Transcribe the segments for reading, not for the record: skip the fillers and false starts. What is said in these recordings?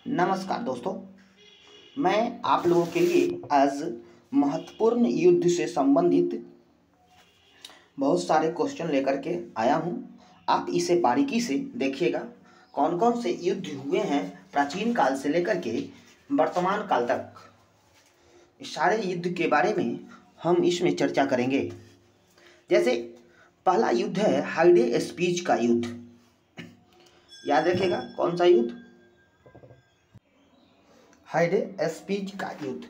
नमस्कार दोस्तों, मैं आप लोगों के लिए आज महत्वपूर्ण युद्ध से संबंधित बहुत सारे क्वेश्चन लेकर के आया हूं। आप इसे बारीकी से देखिएगा। कौन कौन से युद्ध हुए हैं प्राचीन काल से लेकर के वर्तमान काल तक, इस सारे युद्ध के बारे में हम इसमें चर्चा करेंगे। जैसे पहला युद्ध है हाइडे स्पीच का युद्ध। याद रखिएगा कौन सा युद्ध? हाइडे स्पीच का युद्ध।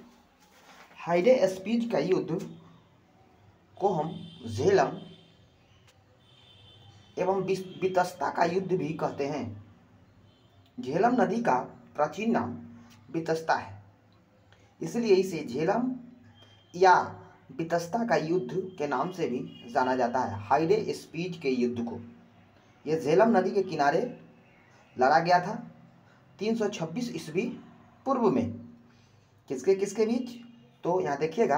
हाइडे स्पीच का युद्ध को हम झेलम एवं वितस्ता का युद्ध भी कहते हैं। झेलम नदी का प्राचीन नाम वितस्ता है, इसलिए इसे झेलम या वितस्ता का युद्ध के नाम से भी जाना जाता है। हाइडे स्पीच के युद्ध को यह झेलम नदी के किनारे लड़ा गया था 326 ईस्वी पूर्व में। किसके किसके बीच? तो यहाँ देखिएगा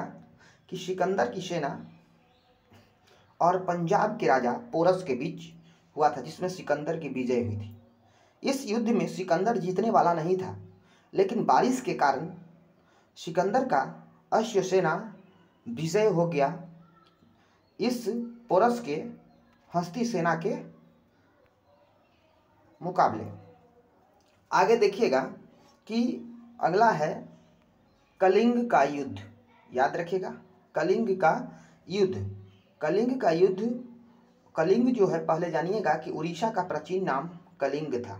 कि सिकंदर की सेना और पंजाब के राजा पोरस के बीच हुआ था, जिसमें सिकंदर की विजय हुई थी। इस युद्ध में सिकंदर जीतने वाला नहीं था, लेकिन बारिश के कारण सिकंदर का अश्व सेना विजय हो गया इस पोरस के हस्ती सेना के मुकाबले। आगे देखिएगा कि अगला है कलिंग का युद्ध। याद रखिएगा कलिंग का युद्ध। कलिंग का युद्ध, कलिंग जो है पहले जानिएगा कि उड़ीसा का प्राचीन नाम कलिंग था,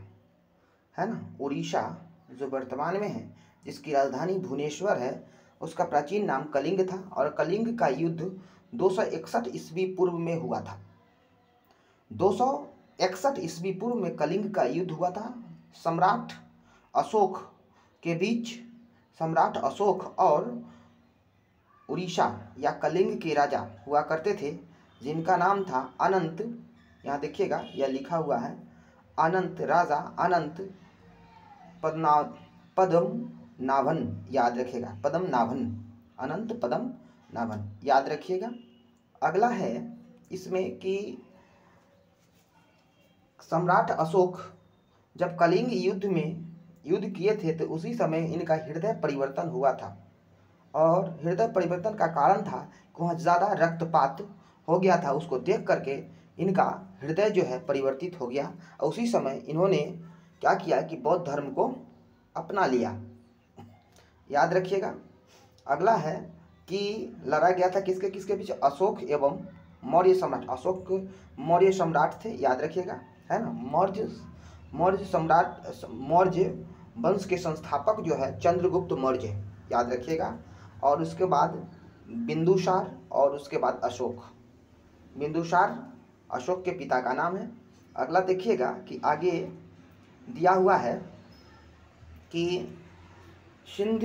है ना। उड़ीसा जो वर्तमान में है, जिसकी राजधानी भुवनेश्वर है, उसका प्राचीन नाम कलिंग था। और कलिंग का युद्ध 261 ईस्वी पूर्व में हुआ था। 261 ईस्वी पूर्व में कलिंग का युद्ध हुआ था। सम्राट अशोक के बीच, सम्राट अशोक और उड़ीसा या कलिंग के राजा हुआ करते थे, जिनका नाम था अनंत। यहाँ देखिएगा यह लिखा हुआ है अनंत, राजा अनंत पद्मनाभन। याद रखिएगा पद्मनाभन, अनंत पद्मनाभन, याद रखिएगा। अगला है इसमें कि सम्राट अशोक जब कलिंग युद्ध में युद्ध किए थे तो उसी समय इनका हृदय परिवर्तन हुआ था। और हृदय परिवर्तन का कारण था कि वहाँ ज़्यादा रक्तपात हो गया था। उसको देख करके इनका हृदय जो है परिवर्तित हो गया, और उसी समय इन्होंने क्या किया कि बौद्ध धर्म को अपना लिया। याद रखिएगा। अगला है कि लड़ा गया था किसके किसके बीच? अशोक एवं मौर्य सम्राट। अशोक मौर्य सम्राट थे, याद रखिएगा, है ना। मौर्य सम्राट, मौर्य वंश के संस्थापक जो है चंद्रगुप्त मौर्य, याद रखिएगा। और उसके बाद बिंदुसार और उसके बाद अशोक। बिंदुसार अशोक के पिता का नाम है। अगला देखिएगा कि आगे दिया हुआ है कि सिंध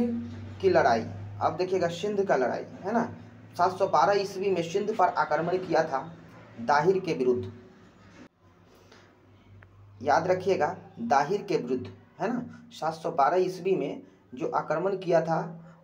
की लड़ाई। अब देखिएगा सिंध का लड़ाई, है ना। 712 ईस्वी में सिंध पर आक्रमण किया था दाहिर के विरुद्ध। याद रखिएगा दाहिर के विरुद्ध, है ना। 712 ईस्वी में जो आक्रमण किया था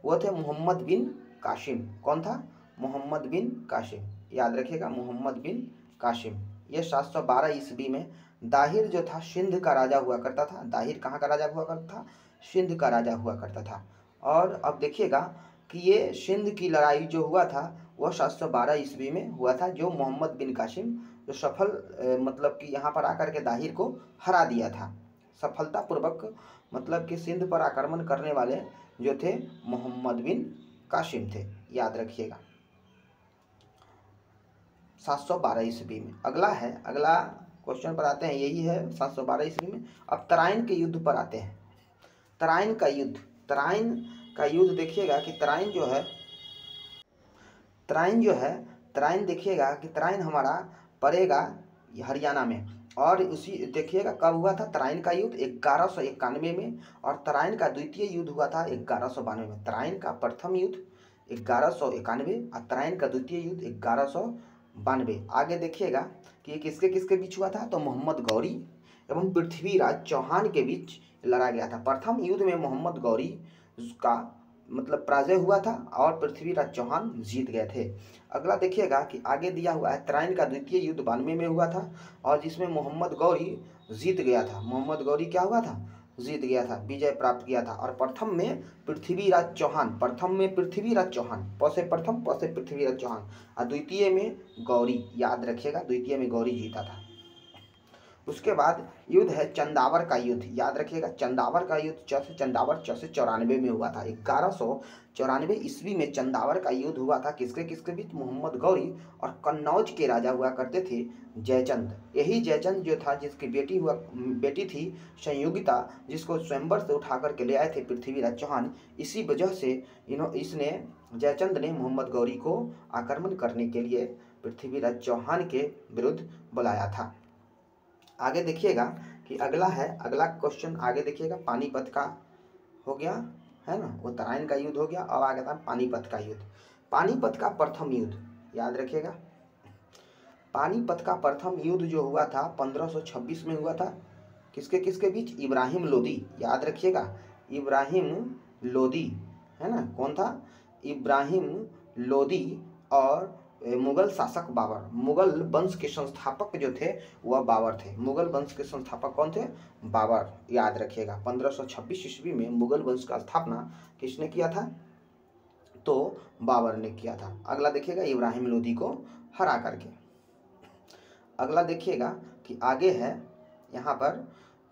वो थे मोहम्मद बिन कासिम। कौन था? मोहम्मद बिन कासिम। याद रखिएगा मोहम्मद बिन कासिम। ये 712 ईस्वी में दाहिर जो था सिंध का राजा हुआ करता था। दाहिर कहाँ का राजा हुआ करता था? सिंध का राजा हुआ करता था। और अब देखिएगा कि ये सिंध की लड़ाई जो हुआ था वह 712 ईस्वी में हुआ था, जो मोहम्मद बिन कासिम जो सफल मतलब कि यहाँ पर आकर के दाहिर को हरा दिया था सफलतापूर्वक। मतलब कि सिंध पर आक्रमण करने वाले जो थे मोहम्मद बिन कासिम थे, याद रखिएगा 712 ईस्वी में। अगला क्वेश्चन पर आते हैं, यही है 712 ईस्वी में। अब तराइन के युद्ध पर आते हैं। तराइन का युद्ध। तराइन का युद्ध देखिएगा कि तराइन देखिएगा कि तराइन हमारा पड़ेगा हरियाणा में। और उसी देखिएगा कब हुआ था तराइन का युद्ध? 1191 में। और तराइन का द्वितीय युद्ध हुआ था 1192 में। तराइन का प्रथम युद्ध 1191 और तराइन का द्वितीय युद्ध 1192। आगे देखिएगा कि ये किसके किसके बीच हुआ था? तो मोहम्मद गौरी एवं पृथ्वीराज चौहान के बीच लड़ा गया था। प्रथम युद्ध में मोहम्मद गौरी का मतलब पराजय हुआ था और पृथ्वीराज चौहान जीत गए थे। अगला देखिएगा कि आगे दिया हुआ है तराइन का द्वितीय युद्ध 92 में हुआ था और जिसमें मोहम्मद गौरी जीत गया था। मोहम्मद गौरी क्या हुआ था? जीत गया था, विजय प्राप्त किया था। और प्रथम में पृथ्वीराज चौहान, प्रथम में पृथ्वीराज चौहान, प से प्रथम, प से पृथ्वीराज चौहान, और द्वितीय में गौरी, याद रखिएगा, द्वितीय में गौरी जीता था। उसके बाद युद्ध है चंदावर का युद्ध, याद रखिएगा, चंदावर का युद्ध, चंदावर 94 में हुआ था। 1194 ईस्वी में चंदावर का युद्ध हुआ था। किसके किसके बीच? मोहम्मद गौरी और कन्नौज के राजा हुआ करते थे जयचंद। यही जयचंद जो था, जिसकी बेटी थी संयुगिता, जिसको स्वयंवर से उठा करके ले आए थे पृथ्वीराज चौहान। इसी वजह से इसने जयचंद ने मोहम्मद गौरी को आक्रमण करने के लिए पृथ्वीराज चौहान के विरुद्ध बुलाया था। आगे देखिएगा कि अगला क्वेश्चन आगे देखिएगा, पानीपत का हो गया है ना, उत्तरायण का युद्ध हो गया। अब आगे था पानीपत का युद्ध। पानीपत का प्रथम युद्ध, याद रखिएगा, पानीपत का प्रथम युद्ध जो हुआ था 1526 में हुआ था। किसके किसके बीच? इब्राहिम लोदी, याद रखिएगा, इब्राहिम लोदी, है ना, कौन था? इब्राहिम लोदी और मुगल शासक बाबर। मुगल वंश के संस्थापक जो थे वह बाबर थे। मुगल वंश के संस्थापक कौन थे? बाबर, याद रखिएगा। 1526 ईस्वी में मुगल वंश का स्थापना किसने किया था? तो बाबर ने किया था। अगला देखिएगा, इब्राहिम लोदी को हरा करके। अगला देखिएगा कि आगे है यहाँ पर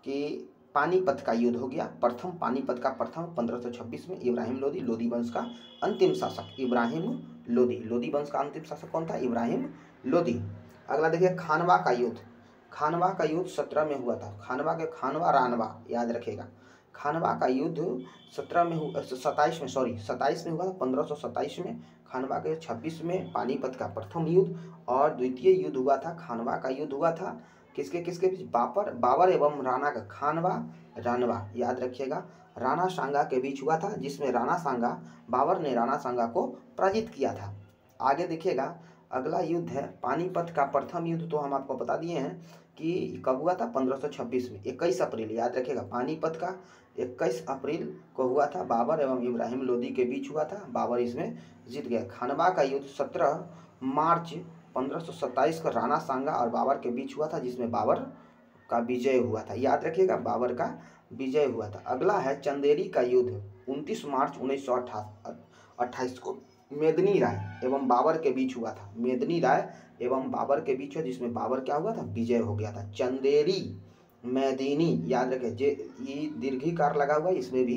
कि पानीपत का युद्ध हो गया। प्रथम पानीपत का प्रथम 1526 में इब्राहिम लोदी, लोदी वंश का अंतिम शासक इब्राहिम लोदी। लोदी वंश का अंतिम शासक कौन था? इब्राहिम लोदी। अगला देखिए खानवा का युद्ध। खानवा का युद्ध 17 में हुआ था। खानवा के खानवा रानवा, याद रखेगा। खानवा का युद्ध 27 में हुआ था, 1527 में। खानवा के 26 में पानीपत का प्रथम युद्ध, और द्वितीय युद्ध हुआ था, खानवा का युद्ध हुआ था। किसके किसके बीच? बाबर एवं राणा का, खानवा रानवा, याद रखिएगा, राणा सांगा के बीच हुआ था, जिसमें राणा सांगा, बाबर ने राणा सांगा को पराजित किया था। आगे देखिएगा, अगला युद्ध है पानीपत का प्रथम युद्ध, तो हम आपको बता दिए हैं कि कब हुआ था? 1526 में, 21 अप्रैल, याद रखिएगा। पानीपत का 21 अप्रैल को हुआ था, बाबर एवं इब्राहिम लोदी के बीच हुआ था। बाबर इसमें जीत गया। खानवा का युद्ध 17 मार्च 1527 को राणा सांगा और बाबर के बीच हुआ था, जिसमें बाबर का विजय हुआ था, याद रखिएगा, बाबर का विजय हुआ था। अगला है चंदेरी का युद्ध 29 मार्च 1928 को मेदिनी राय एवं बाबर के बीच हुआ था। मेदिनी राय एवं बाबर के बीच हुआ, जिसमें बाबर क्या हुआ था? विजय हो गया था। चंदेरी मेदिनी, याद रखें, ये दीर्घिकार लगा हुआ है, इसमें भी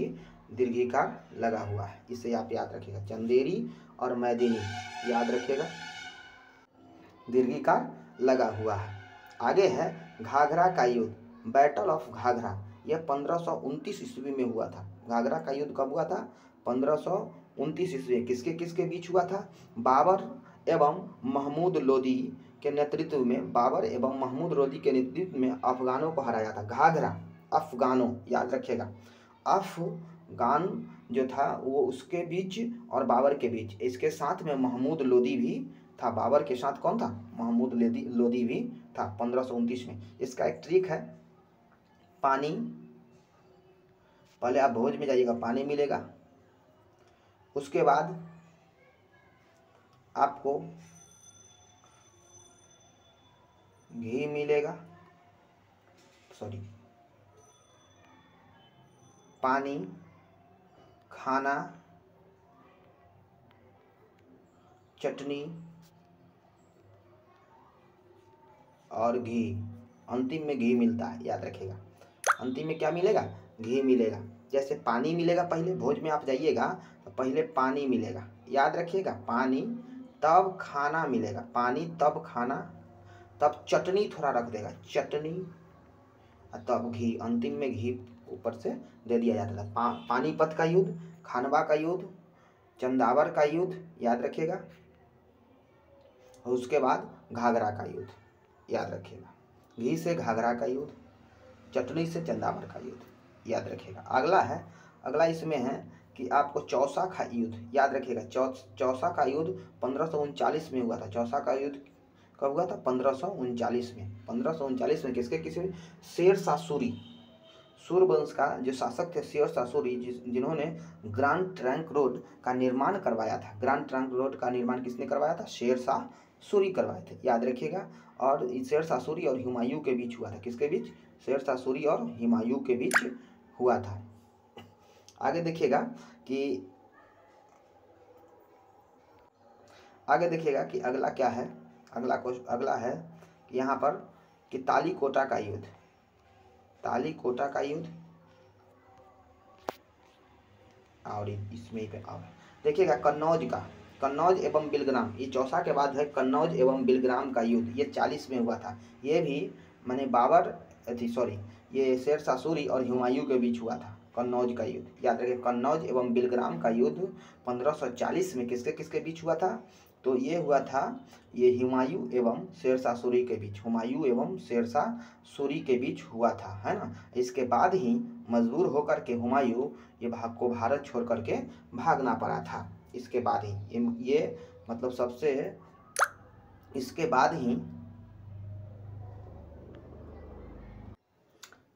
दीर्घिकार लगा हुआ है, इसे आप याद रखिएगा। चंदेरी और मेदिनी, याद रखिएगा, दीर्घिकार लगा हुआ है। आगे है घाघरा का युद्ध, बैटल ऑफ घाघरा। यह 1529 ईस्वी में हुआ था। घाघरा का युद्ध कब हुआ था? 1529 ईस्वी। किसके किसके बीच हुआ था? बाबर एवं महमूद लोदी के नेतृत्व में, बाबर एवं महमूद लोदी के नेतृत्व में अफगानों को हराया था। घाघरा, अफगानों, याद रखिएगा, अफगान जो था वो उसके बीच और बाबर के बीच। इसके साथ में महमूद लोदी भी था। बाबर के साथ कौन था? महमूद लोदी भी था 1529 में। इसका एक ट्रिक है, पानी, पहले आप भोज में जाइएगा, पानी मिलेगा, उसके बाद आपको घी मिलेगा, पानी, खाना, चटनी और घी। अंतिम में घी मिलता है, याद रखिएगा। अंतिम में क्या मिलेगा? घी मिलेगा। जैसे पानी मिलेगा, पहले भोज में आप जाइएगा तो पहले पानी मिलेगा, याद रखिएगा, पानी, तब खाना मिलेगा, पानी तब खाना, तब चटनी थोड़ा रख देगा, चटनी, तब घी, अंतिम में घी ऊपर से दे दिया जाता था। पानीपत का युद्ध, खानवा का युद्ध, चंदावर का युद्ध, याद रखिएगा, और उसके बाद घाघरा का युद्ध, याद रखिएगा। घी से घाघरा का युद्ध, चटनी से चंदावर का युद्ध, याद रखिएगा। अगला इसमें है कि आपको चौसा का युद्ध, याद रखिएगा। चौसा का युद्ध 1539 में हुआ था। चौसा का युद्ध कब हुआ था? 1539 में। 1539 में किसके किसी? शेरशाह सूरी, सूरवंश का जो शासक थे शेरशाह सूरी, जिन्होंने ग्रैंड ट्रंक रोड का निर्माण करवाया था। ग्रैंड ट्रंक रोड का निर्माण किसने करवाया था? शेरशाह सूरी करवाए थे, याद रखिएगा। और शेरशाह सूरी और हुमायूं के बीच हुआ था। किसके बीच? शेरशाह सूरी और हुमायूं के बीच हुआ था। आगे देखिएगा कि अगला क्या है, अगला है कि यहाँ पर कि तालीकोटा का युद्ध, और इसमें पे और देखिएगा कन्नौज एवं बिलग्राम, ये चौसा के बाद है कन्नौज एवं बिलग्राम का युद्ध, ये 40 में हुआ था। ये भी माने ये शेर शाह सूरी और हुमायूं के बीच हुआ था कन्नौज का युद्ध। याद रखिए कन्नौज एवं बिलग्राम का युद्ध 1540 में किसके किसके बीच हुआ था, तो ये हुआ था ये हुमायूं एवं शेर शाह सूरी के बीच, हुआ था, है ना। इसके बाद ही मजबूर होकर के हुमायूं भारत छोड़ करके भागना पड़ा था। इसके बाद ही ये मतलब सबसे इसके बाद ही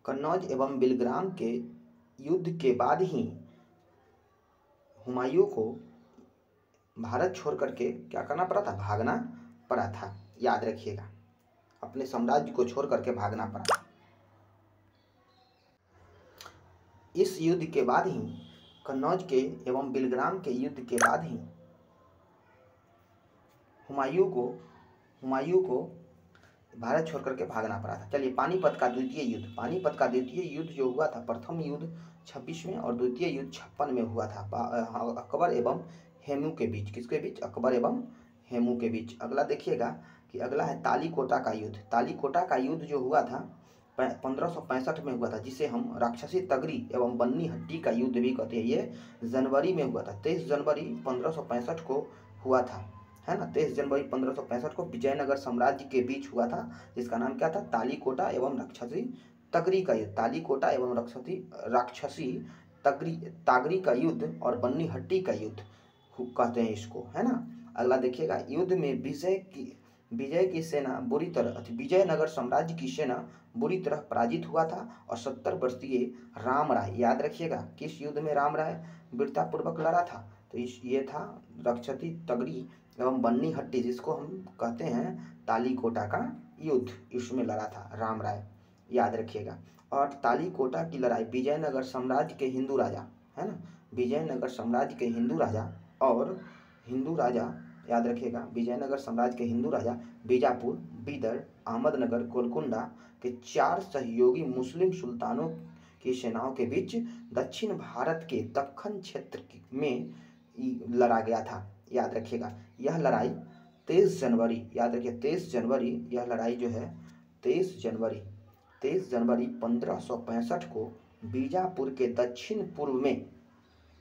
कन्नौज एवं बिलग्राम के युद्ध के बाद ही हुमायूं को भारत छोड़ करके क्या करना पड़ा था, भागना पड़ा था। याद रखिएगा अपने साम्राज्य को छोड़ करके भागना पड़ा। इस युद्ध के बाद ही कन्नौज के एवं बिलग्राम के युद्ध के बाद ही हुमायूं को भारत छोड़ करके भागना पड़ा था। चलिए पानीपत का द्वितीय युद्ध जो हुआ था, प्रथम युद्ध 26 में और द्वितीय युद्ध 56 में हुआ था अकबर एवं हेमू के बीच। किसके बीच, अकबर एवं हेमू के बीच। अगला देखिएगा कि अगला है तालीकोटा का युद्ध जो हुआ था 1565 में हुआ था, जिसे हम राक्षसी तगरी एवं बन्नी हट्टी का युद्ध भी कहते हैं। ये जनवरी में हुआ था, 23 जनवरी 1565 को हुआ था, है ना। 23 जनवरी 1565 को विजयनगर साम्राज्य के बीच हुआ था, जिसका नाम क्या था, तालीकोटा एवं राक्षसी तगरी का युद्ध। तालीकोटा एवं राक्षसी तागरी का युद्ध और बन्नी हट्टी का युद्ध कहते हैं इसको, है ना। अगला देखिएगा युद्ध में विजय की सेना बुरी तरह, विजयनगर साम्राज्य की सेना बुरी तरह पराजित हुआ था और 70 वर्षीय राम राय, याद रखिएगा किस युद्ध में राम राय वीरतापूर्वक लड़ा था, तो ये था राक्षसी तगरी एवं बन्नी हट्टी, जिसको हम कहते हैं तालीकोटा का युद्ध, इसमें लड़ा था राम राय, याद रखिएगा। और तालीकोटा की लड़ाई विजयनगर साम्राज्य के हिंदू राजा, है ना, विजयनगर साम्राज्य के हिंदू राजा याद रखिएगा, विजयनगर साम्राज्य के हिंदू राजा बीजापुर, बीदर, अहमदनगर, गोलकुंडा के 4 सहयोगी मुस्लिम सुल्तानों की सेनाओं के बीच दक्षिण भारत के दक्खन क्षेत्र में लड़ा गया था। याद रखिएगा यह लड़ाई 23 जनवरी, याद रखिए 23 जनवरी, यह लड़ाई जो है 23 जनवरी 1565 को बीजापुर के दक्षिण पूर्व में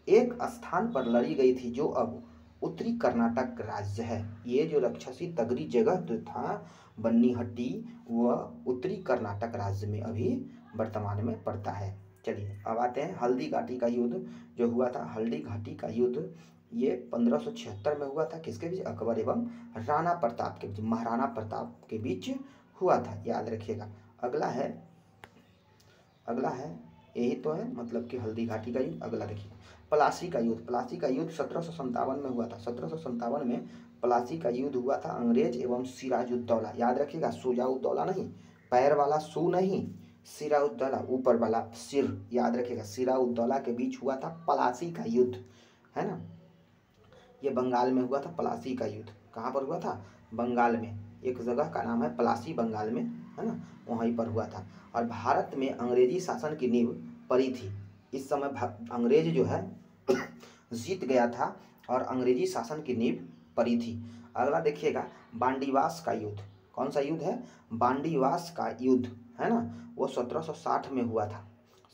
एक स्थान पर लड़ी गई थी, जो अब उत्तरी कर्नाटक राज्य है। ये जो राक्षसी तगरी जगह जो था बन्नी हट्टी, वह उत्तरी कर्नाटक राज्य में अभी वर्तमान में पड़ता है। चलिए अब आते हैं हल्दी घाटी का युद्ध जो हुआ था। हल्दी घाटी का युद्ध ये 1576 में हुआ था, किसके बीच, अकबर एवं राणा प्रताप के बीच, महाराणा प्रताप के बीच हुआ था, याद रखिएगा। अगला है यही तो है, मतलब कि हल्दी घाटी का युद्ध। अगला देखिए प्लासी का युद्ध 1757 में हुआ था। 1757 में प्लासी का युद्ध हुआ था अंग्रेज एवं सिराजुद्दौला, याद रखिएगा सुजाउद्दौला नहीं, पैर वाला सू नहीं, सिराउद्दौला ऊपर वाला सिर, याद रखिएगा सिराउद्दौला के बीच हुआ था प्लासी का युद्ध, है ना। ये बंगाल में हुआ था प्लासी का युद्ध। कहाँ पर हुआ था, बंगाल में, एक जगह का नाम है प्लासी, बंगाल में, है ना, वहीं पर हुआ था। और भारत में अंग्रेजी शासन की नींव पड़ी थी। इस समय अंग्रेज जो है जीत गया था और अंग्रेजी शासन की नींव पड़ी थी। अगला देखिएगा बांडीवास का युद्ध। कौन सा युद्ध है, बांडीवास का युद्ध, है ना, वो 1760 में हुआ था।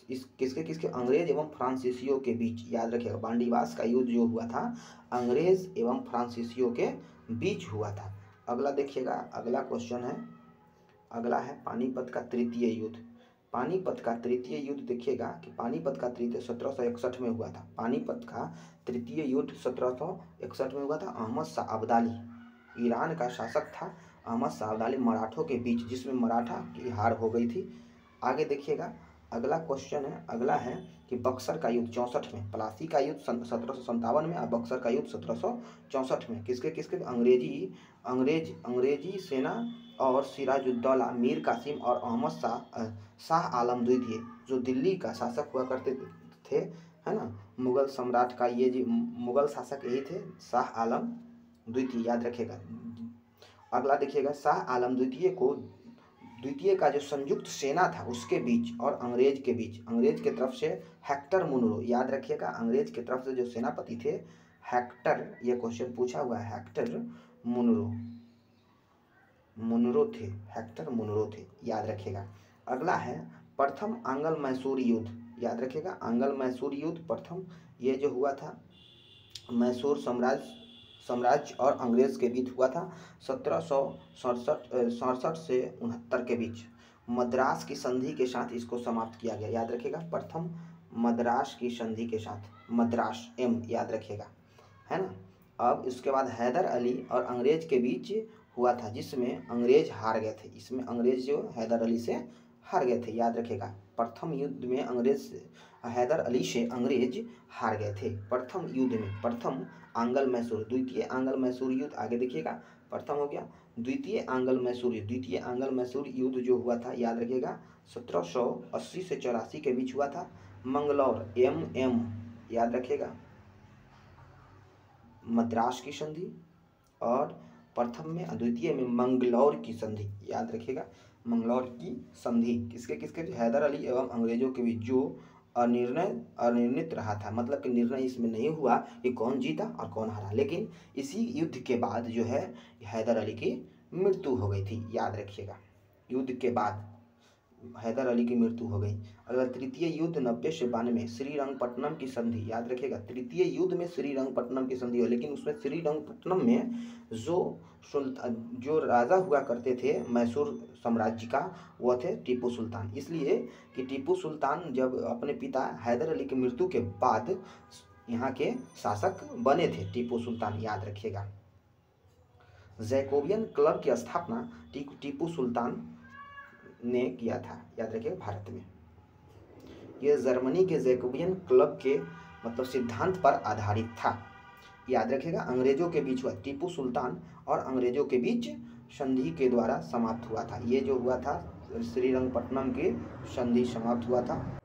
इस किसके अंग्रेज एवं फ्रांसीसियों के बीच, याद रखिएगा बांडीवास का युद्ध जो हुआ था अंग्रेज एवं फ्रांसीसियों के बीच हुआ था। अगला देखिएगा, अगला क्वेश्चन है, अगला है पानीपत का तृतीय युद्ध। पानीपत का तृतीय युद्ध देखिएगा कि पानीपत का तृतीय 1761 में हुआ था। पानीपत का तृतीय युद्ध 1761 में हुआ था। अहमद शाह अब्दाली ईरान का शासक था, अहमद शाह अब्दाली मराठों के बीच, जिसमें मराठा की हार हो गई थी। आगे देखिएगा अगला क्वेश्चन है, अगला है कि बक्सर का युद्ध 64 में, प्लासी का युद्ध 1757 में और बक्सर का युद्ध 1764 में किसके अंग्रेजी सेना और सिराजुद्दौला, मीर कासिम और अहमद शाह आलम द्वितीय, जो दिल्ली का शासक हुआ करते थे, है ना, मुगल सम्राट का ये जो मुगल शासक यही थे, शाह आलम द्वितीय, याद रखिएगा। अगला देखिएगा, शाह आलम द्वितीय का जो संयुक्त सेना था उसके बीच और अंग्रेज के बीच, अंग्रेज के तरफ से हेक्टर मुनरो, याद रखिएगा, अंग्रेज के तरफ से जो सेनापति थे हेक्टर, ये क्वेश्चन पूछा हुआ है, हेक्टर मुनरो थे, हेक्टर मुनरो थे, याद रखिएगा। अगला है प्रथम आंग्ल मैसूर युद्ध, याद रखिएगा, आंग्ल मैसूर युद्ध प्रथम, ये जो हुआ था मैसूर साम्राज्य और अंग्रेज के बीच हुआ था 1767 से 69 के बीच। मद्रास की संधि के साथ इसको समाप्त किया गया, याद रखिएगा, प्रथम मद्रास की संधि के साथ, मद्रास एम, याद रखिएगा, है ना। अब इसके बाद हैदर अली और अंग्रेज के बीच हुआ था, जिसमें अंग्रेज हार गए थे, इसमें अंग्रेज जो हैदर अली से हार गए थे, याद रखिएगा। प्रथम युद्ध में हैदर अली से अंग्रेज हार गए थे प्रथम युद्ध में। प्रथम आंग्ल मैसूर, द्वितीय आंग्ल मैसूर युद्ध, आगे देखिएगा, प्रथम हो गया, द्वितीय आंग्ल मैसूर युद्ध, द्वितीय आंग्ल मैसूर युद्ध जो हुआ था, याद रखिएगा, 1780 से 84 के बीच हुआ था। मंगलौर एम, याद रखिएगा, मद्रास की संधि, और प्रथम में द्वितीय में मंगलौर की संधि, याद रखिएगा, मंगलौर की संधि किसके किसके, हैदर अली एवं अंग्रेजों के बीच, जो अनिर्णित रहा था, मतलब कि निर्णय इसमें नहीं हुआ कि कौन जीता और कौन हारा, लेकिन इसी युद्ध के बाद जो है हैदर अली की मृत्यु हो गई थी, याद रखिएगा, युद्ध के बाद हैदर अली की मृत्यु हो गई। अगर तृतीय युद्ध 90 से 92 श्रीरंगपट्टनम की संधि, याद रखिएगा, तृतीय युद्ध में श्रीरंगपट्टनम की संधि हो, लेकिन उसमें श्रीरंगपट्टनम में जो राजा हुआ करते थे मैसूर साम्राज्य का, वो थे टीपू सुल्तान, इसलिए कि टीपू सुल्तान जब अपने पिता हैदर अली की मृत्यु के बाद यहाँ के शासक बने थे टीपू सुल्तान, याद रखिएगा। जैकोबियन क्लब की स्थापना टीपू सुल्तान ने किया था, याद रखिएगा, भारत में। यह जर्मनी के जैकोबियन क्लब के मतलब सिद्धांत पर आधारित था, याद रखिएगा। अंग्रेजों के बीच हुआ, टीपू सुल्तान और अंग्रेजों के बीच संधि के द्वारा समाप्त हुआ था, ये जो हुआ था श्रीरंगपट्टनम की संधि समाप्त हुआ था।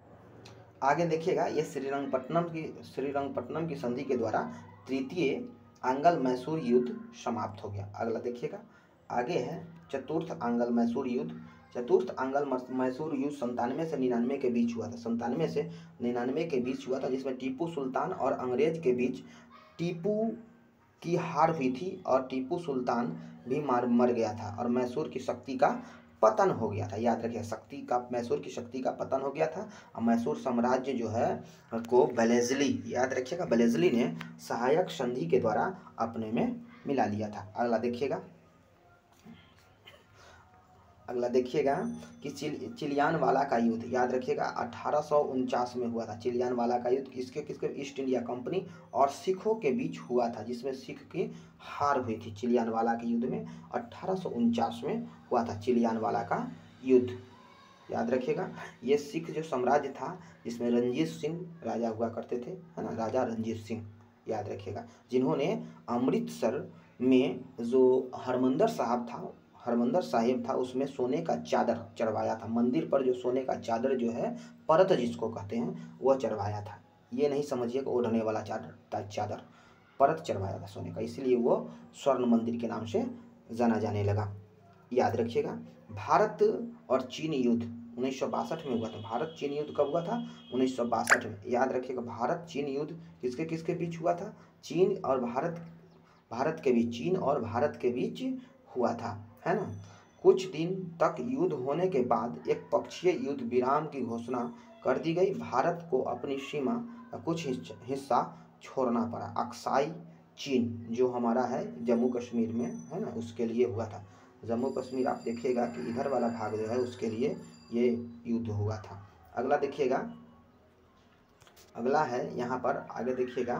आगे देखिएगा, ये श्रीरंगपट्टनम की संधि के द्वारा तृतीय आंग्ल मैसूर युद्ध समाप्त हो गया। अगला देखिएगा, आगे है चतुर्थ आंग्ल मैसूर युद्ध। चतुर्थ आंग्ल मैसूर युद्ध 97 से 99 के बीच हुआ था, 97 से 99 के बीच हुआ था, जिसमें टीपू सुल्तान और अंग्रेज के बीच टीपू की हार हुई थी और टीपू सुल्तान भी मर गया था और मैसूर की शक्ति का पतन हो गया था, याद रखिए, मैसूर की शक्ति का पतन हो गया था और मैसूर साम्राज्य जो है को बेलेजली, याद रखिएगा, बेलेजली ने सहायक संधि के द्वारा अपने में मिला लिया था। अगला देखिएगा कि चिलियानवाला का युद्ध, याद रखिएगा, 1849 में हुआ था चिलियानवाला का युद्ध। किसके ईस्ट इंडिया कंपनी और सिखों के बीच हुआ था, जिसमें सिख की हार हुई थी चिलियानवाला के युद्ध में। 1849 में हुआ था चिलियानवाला का युद्ध, याद रखिएगा। ये सिख जो साम्राज्य था जिसमें रंजीत सिंह राजा हुआ करते थे, है ना, राजा रंजीत सिंह, याद रखिएगा, जिन्होंने अमृतसर में जो हरमंदिर साहिब था उसमें सोने का चादर चढ़वाया था, मंदिर पर जो सोने का चादर जो है परत जिसको कहते हैं वह चढ़वाया था। ये नहीं समझिए कि ओढ़ने वाला चादर परत चढ़वाया था सोने का, इसलिए वो स्वर्ण मंदिर के नाम से जाना जाने लगा, याद रखिएगा। भारत और चीन युद्ध 1962 में हुआ था। भारत चीन युद्ध कब हुआ था? 1962 में, याद रखिएगा। भारत चीन युद्ध किसके किसके बीच हुआ था? चीन और भारत के बीच हुआ था, है ना। कुछ दिन तक युद्ध होने के बाद एक पक्षीय युद्ध विराम की घोषणा कर दी गई। भारत को अपनी सीमा का कुछ हिस्सा छोड़ना पड़ा। अक्साई चीन जो हमारा है जम्मू कश्मीर में, है ना, उसके लिए हुआ था। जम्मू कश्मीर आप देखिएगा कि इधर वाला भाग जो है उसके लिए ये युद्ध हुआ था। अगला देखिएगा, अगला है यहाँ पर आगे देखिएगा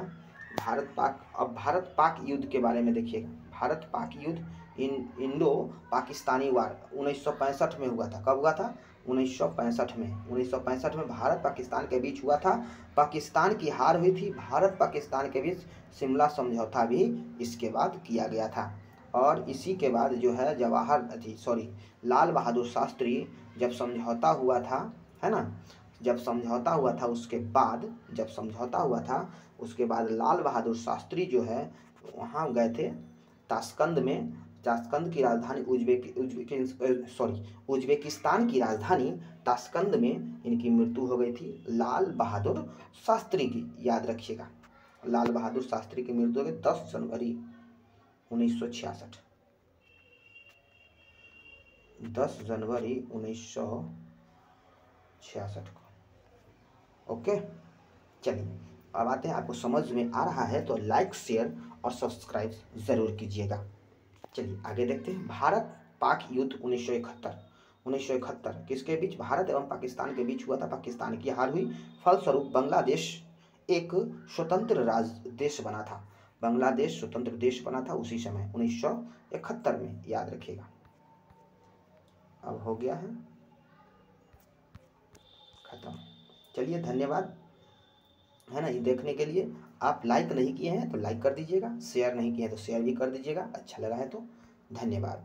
भारत पाक। अब भारत पाक युद्ध के बारे में देखिएगा। भारत पाक युद्ध इंडो पाकिस्तानी वार 1965 में हुआ था। कब हुआ था? 1965 में। 1965 में भारत पाकिस्तान के बीच हुआ था। पाकिस्तान की हार हुई थी। भारत पाकिस्तान के बीच शिमला समझौता भी इसके बाद किया गया था। और इसी के बाद जो है लाल बहादुर शास्त्री जब समझौता हुआ था, है ना, जब समझौता हुआ था उसके बाद, लाल बहादुर शास्त्री जो है वहाँ गए थे ताशकंद में। ताशकंद की राजधानी उज्बेकिस्तान की राजधानी ताशकंद में इनकी मृत्यु हो गई थी, लाल बहादुर शास्त्री की। याद रखिएगा, लाल बहादुर शास्त्री की मृत्यु हो गई 10 जनवरी 1966। 10 जनवरी 1966 को। ओके, चलिए अब आते हैं, आपको समझ में आ रहा है तो लाइक, शेयर और सब्सक्राइब ज़रूर कीजिएगा। चलिए आगे देखते हैं। भारत पाक युद्ध 1971 किसके बीच? भारत एवं पाकिस्तान के बीच हुआ था। पाकिस्तान की हार हुई, फलस्वरूप बांग्लादेश एक स्वतंत्र देश बना था। बांग्लादेश स्वतंत्र देश बना था उसी समय 1971 में, याद रखिएगा। अब हो गया है खत्म। चलिए धन्यवाद, है ना, ये देखने के लिए। आप लाइक नहीं किए हैं तो लाइक कर दीजिएगा, शेयर नहीं किए हैं तो शेयर भी कर दीजिएगा, अच्छा लगा है तो। धन्यवाद।